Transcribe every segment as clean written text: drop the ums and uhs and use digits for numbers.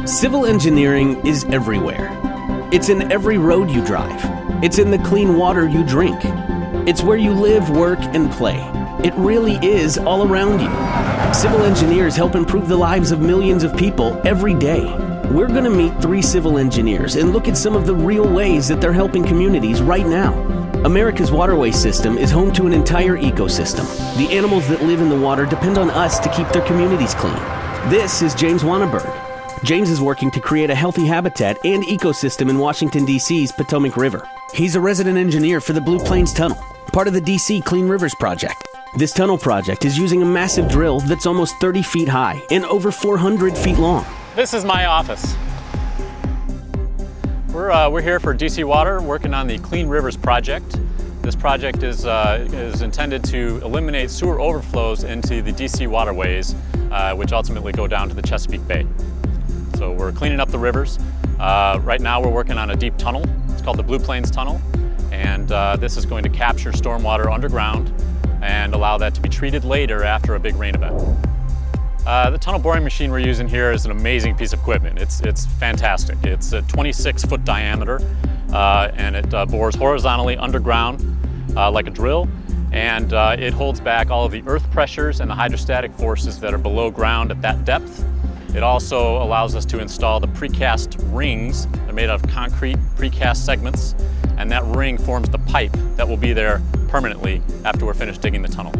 Civil engineering is everywhere. It's in every road you drive. It's in the clean water you drink. It's where you live, work, and play. It really is all around you. Civil engineers help improve the lives of millions of people every day. We're going to meet 3 civil engineers and look at some of the real ways that they're helping communities right now. America's waterway system is home to an entire ecosystem. The animals that live in the water depend on us to keep their communities clean. This is James Wanneberg. James is working to create a healthy habitat and ecosystem in Washington, D.C.'s Potomac River. He's a resident engineer for the Blue Plains Tunnel, part of the D.C. Clean Rivers Project. This tunnel project is using a massive drill that's almost 30 feet high and over 400 feet long. This is my office. We're here for DC Water working on the Clean Rivers Project. This project is intended to eliminate sewer overflows into the DC waterways, which ultimately go down to the Chesapeake Bay. So we're cleaning up the rivers. Right now we're working on a deep tunnel. It's called the Blue Plains Tunnel. And this is going to capture stormwater underground and allow that to be treated later after a big rain event. The tunnel boring machine we're using here is an amazing piece of equipment. It's fantastic. It's a 26-foot diameter and it bores horizontally underground like a drill, and it holds back all of the earth pressures and the hydrostatic forces that are below ground at that depth. It also allows us to install the precast rings. They're made out of concrete precast segments, and that ring forms the pipe that will be there permanently after we're finished digging the tunnel.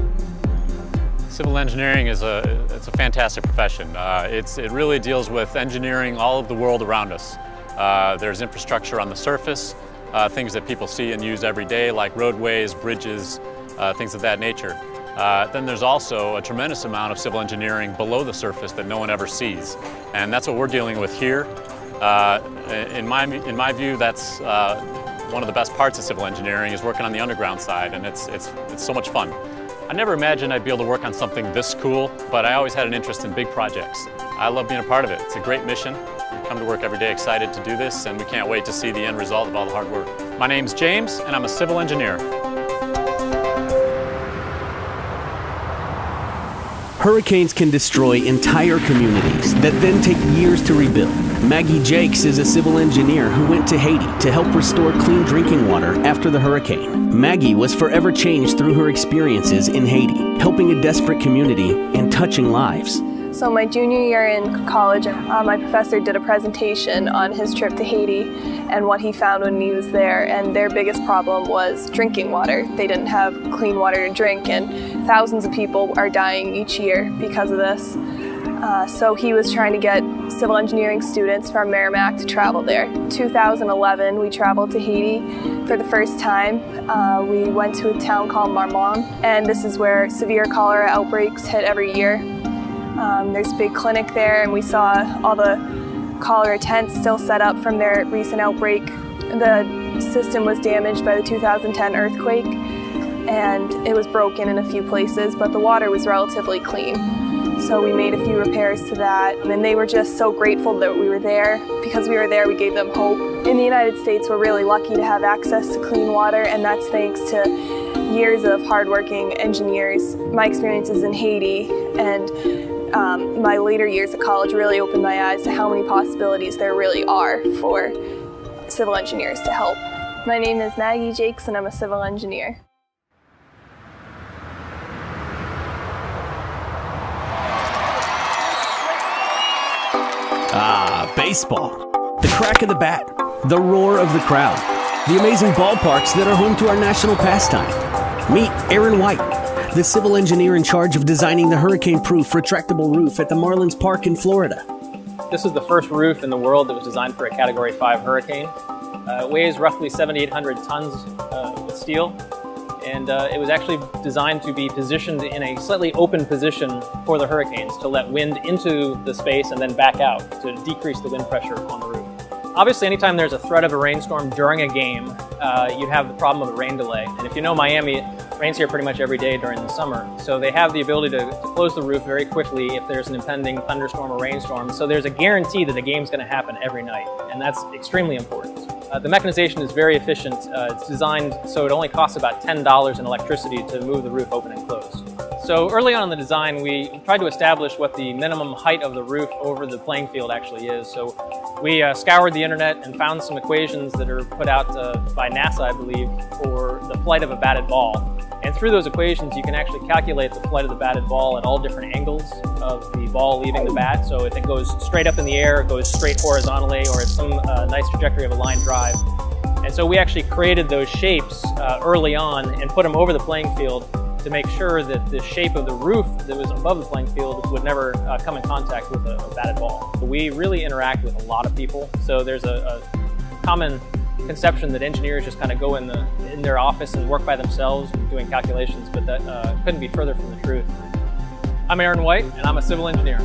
Civil engineering is it's a fantastic profession. It really deals with engineering all of the world around us. There's infrastructure on the surface, things that people see and use every day, like roadways, bridges, things of that nature. Then there's also a tremendous amount of civil engineering below the surface that no one ever sees. And that's what we're dealing with here. In my view, that's one of the best parts of civil engineering is working on the underground side, and it's so much fun. I never imagined I'd be able to work on something this cool, but I always had an interest in big projects. I love being a part of it. It's a great mission. We come to work every day excited to do this, and we can't wait to see the end result of all the hard work. My name's James, and I'm a civil engineer. Hurricanes can destroy entire communities that then take years to rebuild. Maggie Jakes is a civil engineer who went to Haiti to help restore clean drinking water after the hurricane. Maggie was forever changed through her experiences in Haiti, helping a desperate community and touching lives. So my junior year in college, my professor did a presentation on his trip to Haiti and what he found when he was there, and their biggest problem was drinking water. They didn't have clean water to drink, and thousands of people are dying each year because of this. So he was trying to get civil engineering students from Merrimack to travel there. In 2011, we traveled to Haiti for the first time. We went to a town called Marmont, and this is where severe cholera outbreaks hit every year. There's a big clinic there, and we saw all the cholera tents still set up from their recent outbreak. The system was damaged by the 2010 earthquake, and it was broken in a few places, but the water was relatively clean. So we made a few repairs to that, and they were just so grateful that we were there. Because we were there, we gave them hope. In the United States, we're really lucky to have access to clean water, and that's thanks to years of hardworking engineers. My experiences in Haiti and my later years at college really opened my eyes to how many possibilities there really are for civil engineers to help. My name is Maggie Jakes, and I'm a civil engineer. Baseball. The crack of the bat, the roar of the crowd, the amazing ballparks that are home to our national pastime. Meet Aaron White, the civil engineer in charge of designing the hurricane-proof retractable roof at the Marlins Park in Florida. This is the first roof in the world that was designed for a Category 5 hurricane. It weighs roughly 7,800 tons of steel, and it was actually designed to be positioned in a slightly open position for the hurricanes to let wind into the space and then back out to decrease the wind pressure on the roof. Obviously, anytime there's a threat of a rainstorm during a game, you have the problem of a rain delay. And if you know Miami, it rains here pretty much every day during the summer. So they have the ability to close the roof very quickly if there's an impending thunderstorm or rainstorm. So there's a guarantee that the game's going to happen every night, and that's extremely important. The mechanization is very efficient. It's designed so it only costs about $10 in electricity to move the roof open and closed. So early on in the design, we tried to establish what the minimum height of the roof over the playing field actually is. So we scoured the internet and found some equations that are put out by NASA, I believe, for the flight of a batted ball. And through those equations, you can actually calculate the flight of the batted ball at all different angles of the ball leaving the bat. So if it goes straight up in the air, it goes straight horizontally, or it's some nice trajectory of a line drive. And so we actually created those shapes early on and put them over the playing field to make sure that the shape of the roof that was above the playing field would never come in contact with a batted ball. We really interact with a lot of people. So there's a common conception that engineers just kind of go in their office and work by themselves doing calculations, but that couldn't be further from the truth. I'm Aaron White, and I'm a civil engineer.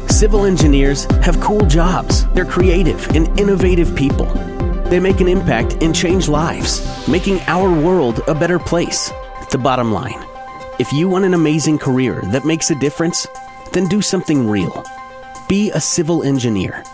Civil engineers have cool jobs. They're creative and innovative people. They make an impact and change lives, making our world a better place. The bottom line, if you want an amazing career that makes a difference, then do something real. Be a civil engineer.